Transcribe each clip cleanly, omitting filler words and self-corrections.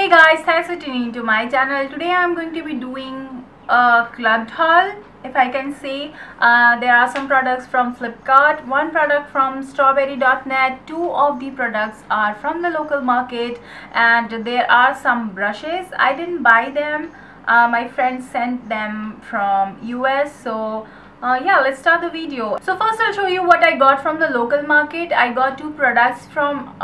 Hey guys, thanks for tuning into my channel. Today I'm going to be doing a clubbed haul, if I can say. There are some products from Flipkart, one product from strawberry.net, two of the products are from the local market, and there are some brushes. I didn't buy them. My friend sent them from US, so yeah, let's start the video. So first I'll show you what I got from the local market. I got two products from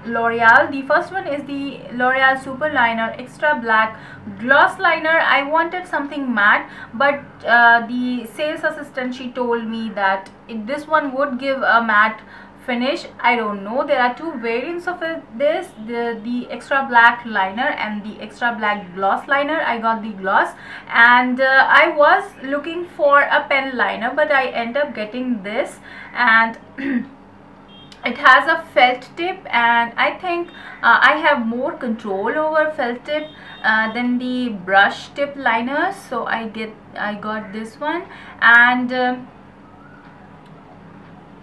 L'Oreal. The first one is the L'Oreal Super Liner Extra Black Gloss Liner. I wanted something matte, but the sales assistant, she told me that this one would give a matte finish. I don't know, there are two variants of this, the extra black liner and the extra black gloss liner. I got the gloss, and I was looking for a pen liner, but I end up getting this, and it has a felt tip, and I think I have more control over felt tip than the brush tip liners, so I got this one. And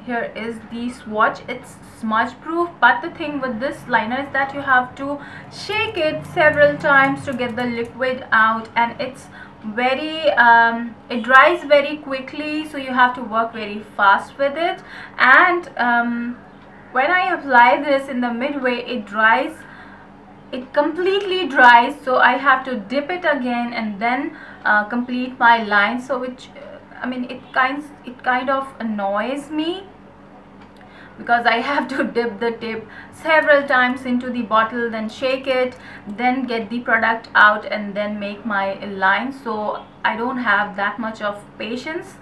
here is the swatch. It's smudge proof, but the thing with this liner is that you have to shake it several times to get the liquid out, and it's very it dries very quickly, so you have to work very fast with it. And when I apply this in the midway, it completely dries, so I have to dip it again and then complete my line. So which it kind of annoys me, because I have to dip the tip several times into the bottle, then shake it, then get the product out, and then make my line. So I don't have that much of patience.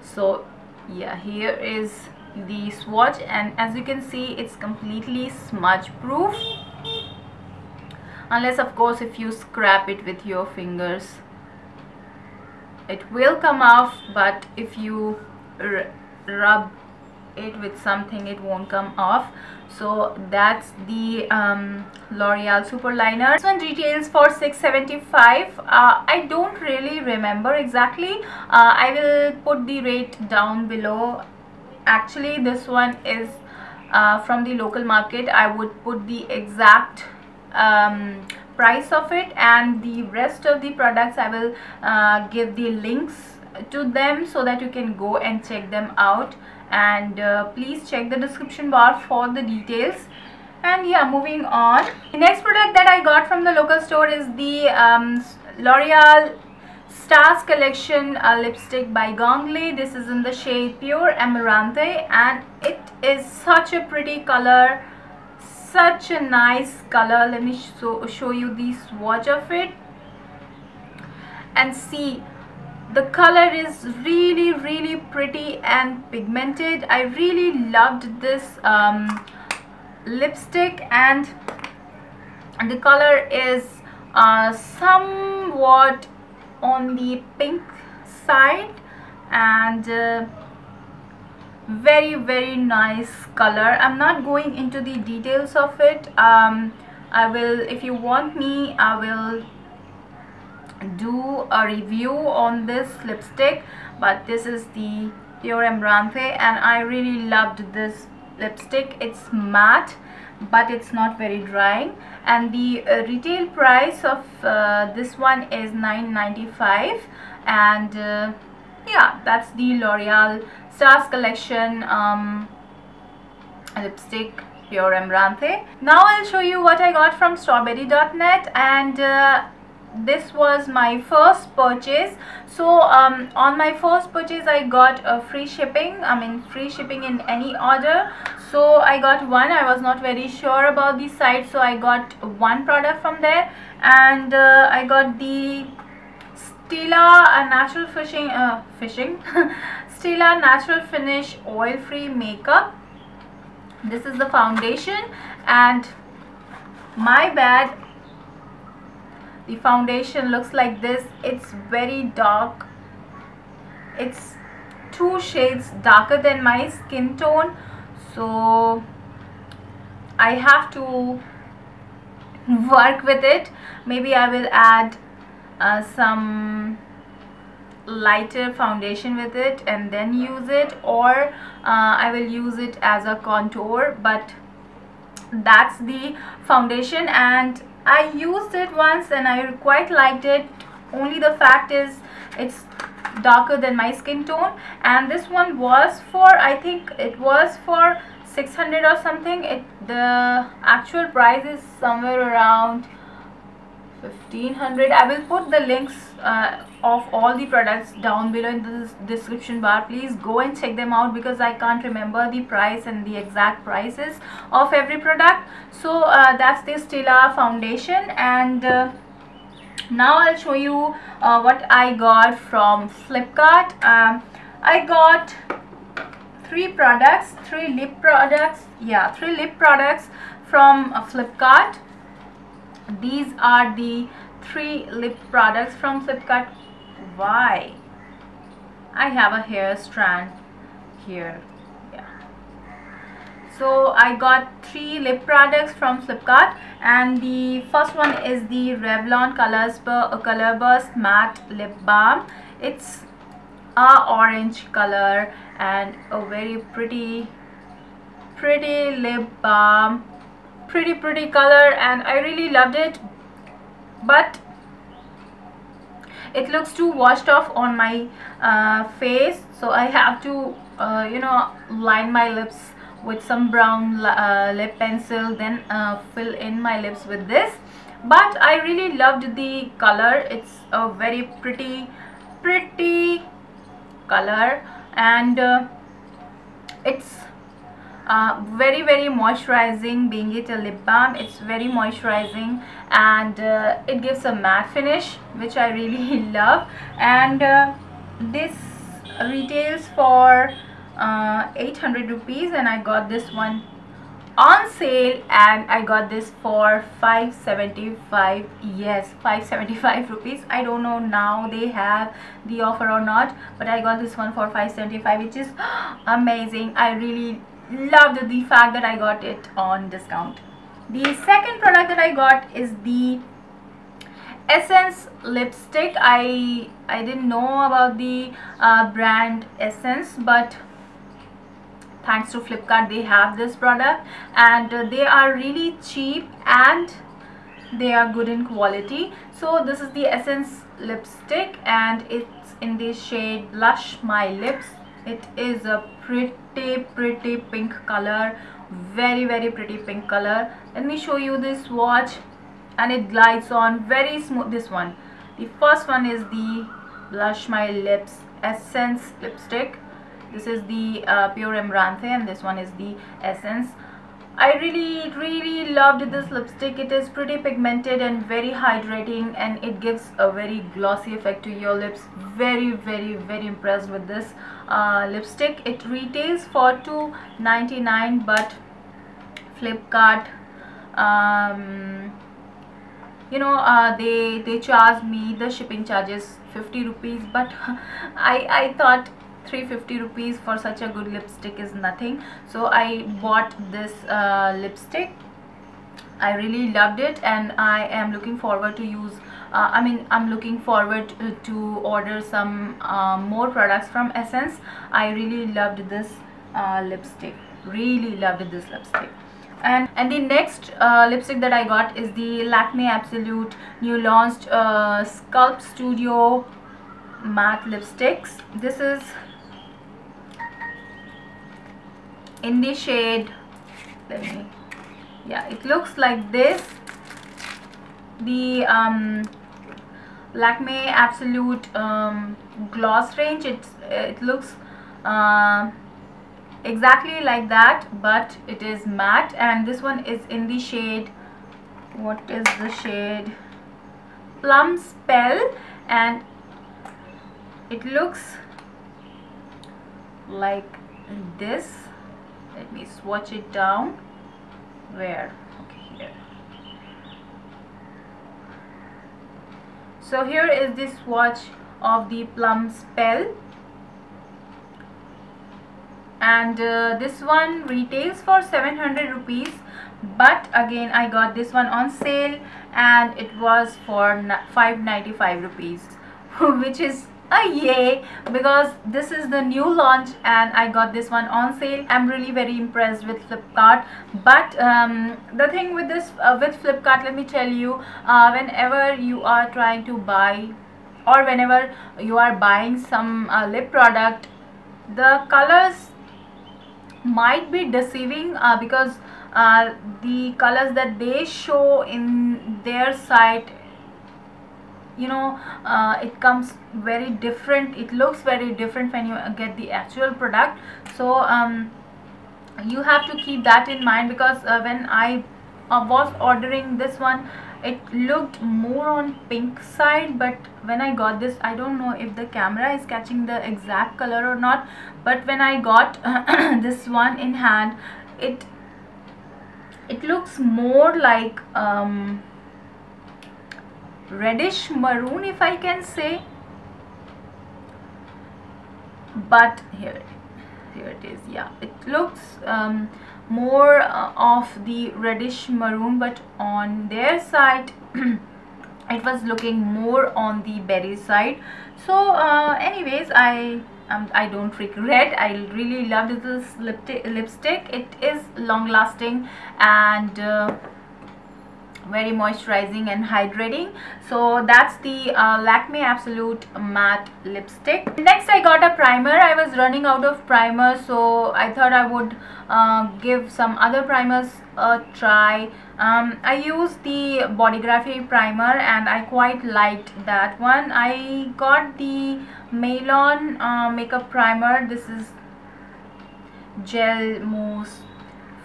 So yeah, here is the swatch, and as you can see, it's completely smudge proof, unless of course if you scrap it with your fingers it will come off, but if you rub it with something it won't come off. So that's the L'Oreal Super Liner. This one retails for $6.75. I don't really remember exactly. I will put the rate down below. Actually, this one is from the local market. I would put the exact price of it, and the rest of the products I will give the links to them so that you can go and check them out, and please check the description bar for the details. And yeah, moving on, the next product that I got from the local store is the L'Oreal Stars Collection lipstick by Gongle. This is in the shade Pure Amaranth, and it is such a pretty color, such a nice color. Let me show you the swatch of it, and see, the color is really pretty and pigmented. I really loved this lipstick, and the color is somewhat on the pink side, and very nice color. I'm not going into the details of it. I will, if you want me, I will do a review on this lipstick, but this is the Pure Amaranth, and I really loved this lipstick. It's matte, but it's not very drying, and the retail price of this one is $9.95. and yeah, that's the L'Oreal Stars Collection lipstick Pure Amaranth. Now I'll show you what I got from strawberry.net, and this was my first purchase. So on my first purchase I got a free shipping, free shipping in any order. So I got one. I was not very sure about the site, so I got one product from there, and I got the Stila Natural Stila Natural Finish Oil Free Makeup. This is the foundation, and my bad, the foundation looks like this. It's very dark. It's 2 shades darker than my skin tone, so I have to work with it. Maybe I will add some lighter foundation with it and then use it, or I will use it as a contour. But that's the foundation, and I used it once and I quite liked it. Only the fact is it's darker than my skin tone, and this one was for, I think it was for 600 or something. The actual price is somewhere around 1500. I will put the links of all the products down below in the description bar. Please go and check them out because I can't remember the price and the exact prices of every product. So that's the Stila foundation, and now I'll show you what I got from Flipkart. I got three lip products from Flipkart. These are the 3 lip products from Flipkart. Why? I have a hair strand here. Yeah. So I got 3 lip products from Flipkart, and the first one is the Revlon Color Burst Matte Lip Balm. It's a orange color and a very pretty lip balm. Pretty color, and I really loved it, but it looks too washed off on my face, so I have to line my lips with some brown lip pencil, then fill in my lips with this. But I really loved the color. It's a very pretty color, and it's very moisturizing. Being it a lip balm, it's very moisturizing, and it gives a matte finish, which I really love. And this retails for 800 rupees, and I got this one on sale, and I got this for 575. Yes, 575 rupees. I don't know now they have the offer or not, but I got this one for 575, which is amazing. I really loved the fact that I got it on discount. The second product that I got is the Essence lipstick. I didn't know about the brand Essence, but thanks to Flipkart they have this product, and they are really cheap and they are good in quality. So this is the Essence lipstick, and it's in the shade Blush My Lips. It is a pretty pink color, very pretty pink color. Let me show you this swatch, and it glides on very smooth. This one, the first one is the Blush My Lips Essence lipstick. This is the Pure Amaranth, and this one is the Essence. I really loved this lipstick. It is pretty pigmented and very hydrating, and it gives a very glossy effect to your lips. Very impressed with this lipstick. It retails for $2.99, but Flipkart they charged me the shipping charges 50 rupees, but I thought 350 rupees for such a good lipstick is nothing, so I bought this lipstick. I really loved it, and I am looking forward to use I'm looking forward to order some more products from Essence. I really loved this lipstick. And the next lipstick that I got is the Lakme Absolute new launched Sculpt Studio matte lipsticks. This is in the shade, it looks like this. The Lakme Absolute gloss range, it looks exactly like that, but it is matte, and this one is in the shade, what is the shade, Plum Spell, and it looks like this. Let me swatch it down. Where? Okay, here. So here is the swatch of the Plum Spell, and this one retails for 700 rupees, but again I got this one on sale, and it was for 595 rupees which is yay, because this is the new launch and I got this one on sale. I'm really very impressed with Flipkart. But the thing with this with Flipkart, let me tell you, whenever you are trying to buy, or whenever you are buying some lip product, the colors might be deceiving, because the colors that they show in their site, you know, it comes very different, it looks very different when you get the actual product. So you have to keep that in mind, because when I was ordering this one, it looked more on pink side, but when I got this, I don't know if the camera is catching the exact color or not, but when I got this one in hand, it looks more like reddish maroon, if I can say. But here it is. Yeah, it looks more of the reddish maroon, but on their side it was looking more on the berry side. So anyways, I don't regret. I really loved this lipstick. It is long lasting and very moisturizing and hydrating. So that's the Lakme Absolute Matte Lipstick. Next I got a primer. I was running out of primer, so I thought I would give some other primers a try. I used the Bodygraphy primer and I quite liked that one. I got the Maylon makeup primer. This is gel mousse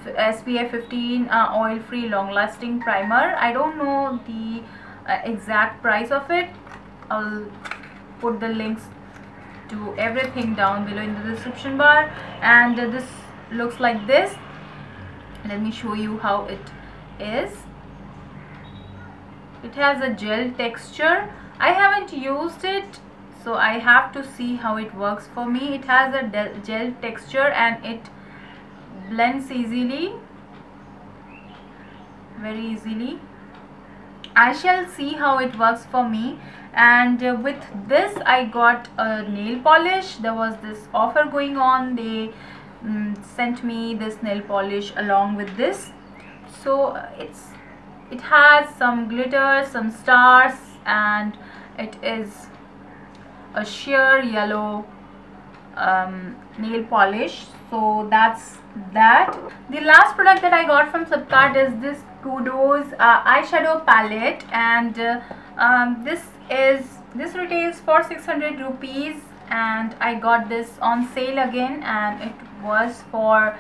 SPF 15 oil free long lasting primer. I don't know the exact price of it. I'll put the links to everything down below in the description bar. And this looks like this. Let me show you how it is. It has a gel texture. I haven't used it, so I have to see how it works for me. It has a gel texture and it blends easily, very easily. I shall see how it works for me. And with this I got a nail polish. There was this offer going on. They sent me this nail polish along with this. So it has some glitter, some stars, and it is a sheer yellow nail polish. So that's that. The last product that I got from Flipkart is this Kudos eyeshadow palette, and this retails for 600 rupees, and I got this on sale again, and it was for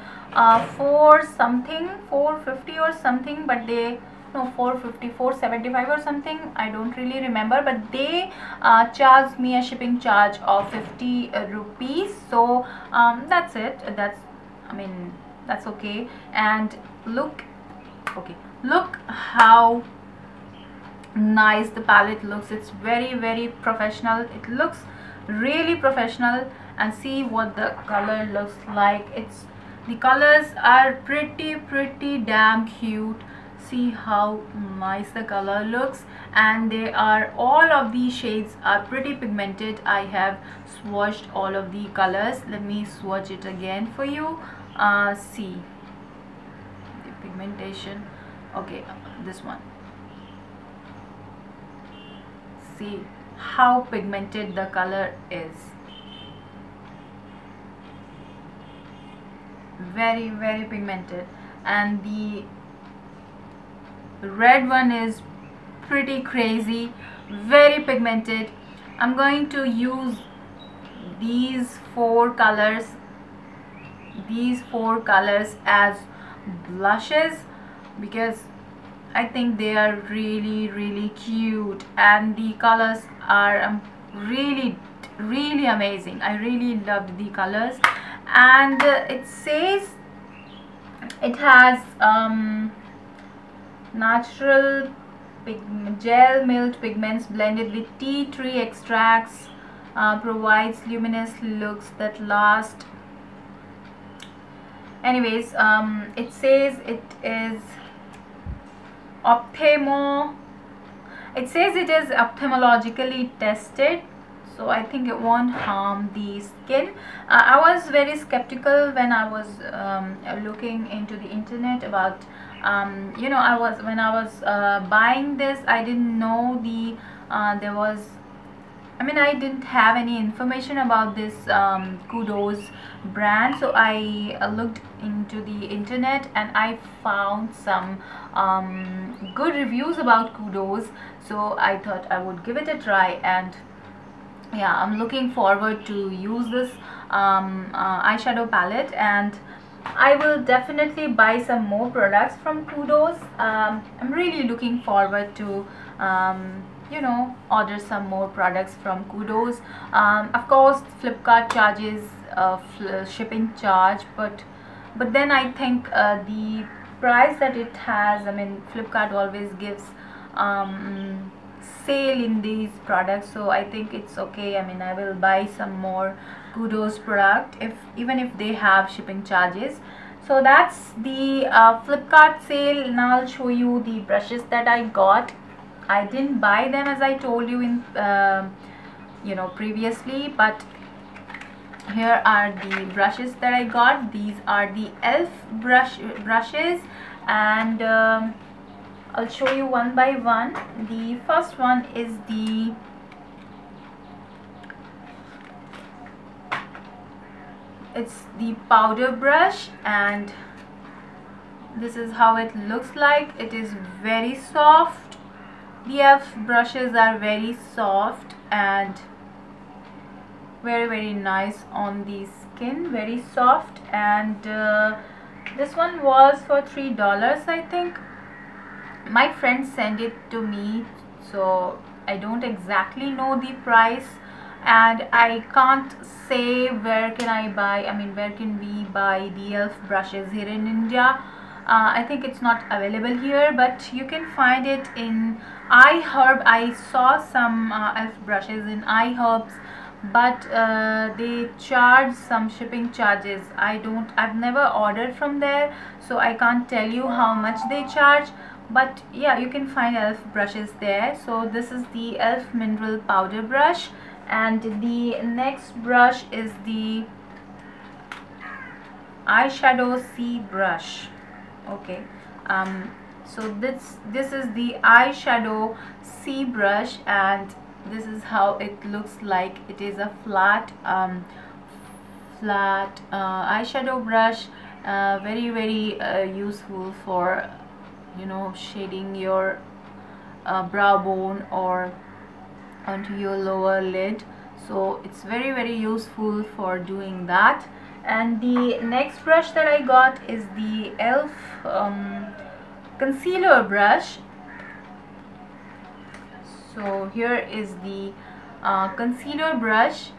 450 or something, but they, no, 450, 475 or something, I don't really remember, but they charged me a shipping charge of 50 rupees. So that's it. That's okay. And look how nice the palette looks. It's very professional. It looks really professional. And see what the color looks like. The colors are pretty damn cute. See how nice the color looks, and they are, all of these shades are pretty pigmented. I have swatched all of the colors. Let me swatch it again for you. See the pigmentation. Okay, this one. See how pigmented the color is. Very pigmented. And the red one is pretty crazy, very pigmented. I'm going to use these four colors as blushes, because I think they are really cute, and the colors are really amazing. I really loved the colors. And it says it has natural gel milled pigments blended with tea tree extracts, provides luminous looks that last. Anyways, it says it is ophthalmologically tested. so I think it won't harm the skin. I was very skeptical when I was looking into the internet about you know, when I was buying this, I didn't know the there was, I mean, I didn't have any information about this Kudos brand, so I looked into the internet and I found some good reviews about Kudos, so I thought I would give it a try. And yeah, I'm looking forward to use this eyeshadow palette, and I will definitely buy some more products from Kudos. I'm really looking forward to you know, order some more products from Kudos. Of course Flipkart charges shipping charge, but then I think the price that it has, I mean, Flipkart always gives sale in these products, so I think it's okay. I mean, I will buy some more Kudos product even if they have shipping charges. So that's the Flipkart sale. Now I'll show you the brushes that I got. I didn't buy them, as I told you in you know, previously, but here are the brushes that I got. These are the e.l.f. brushes, and I'll show you one by one. The first one is it's the powder brush, and this is how it looks like. It is very soft. The e.l.f. brushes are very soft and very nice on the skin, very soft. And this one was for $3, I think. My friend sent it to me, so I don't exactly know the price, and I can't say where can I buy, I mean, where can we buy the e.l.f. brushes here in India. I think it's not available here, but you can find it in iHerb. I saw some e.l.f. brushes in iHerbs, but they charge some shipping charges. I've never ordered from there, so I can't tell you how much they charge, but yeah, you can find e.l.f. brushes there. So this is the e.l.f. mineral powder brush, and the next brush is the eyeshadow C brush. Okay, so this is the eyeshadow C brush, and this is how it looks like. It is a flat eyeshadow brush, very useful for, you know, shading your brow bone or onto your lower lid. So it's very useful for doing that. And the next brush that I got is the e.l.f. Concealer brush. So here is the concealer brush,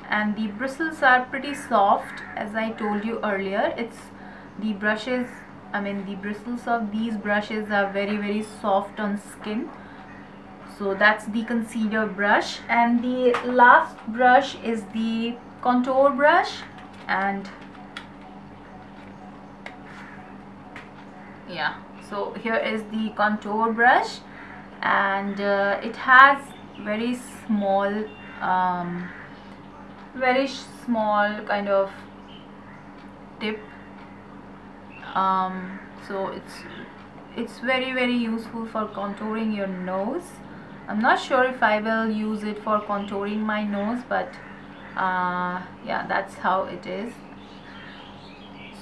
and the bristles are pretty soft, as I told you earlier. It's the brushes, I mean, the bristles of these brushes are very soft on skin. So that's the concealer brush. And the last brush is the contour brush, and yeah, so here is the contour brush, and it has very small kind of tip, so it's very useful for contouring your nose. I'm not sure if I will use it for contouring my nose, but yeah, that's how it is.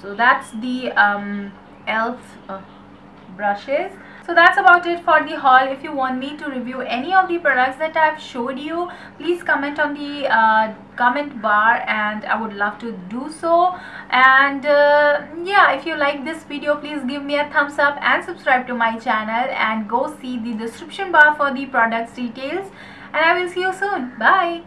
So that's the e.l.f. brushes. So that's about it for the haul. If you want me to review any of the products that I've showed you, please comment on the comment bar, and I would love to do so. And yeah, if you like this video, please give me a thumbs up and subscribe to my channel, and go see the description bar for the products details, and I will see you soon. Bye.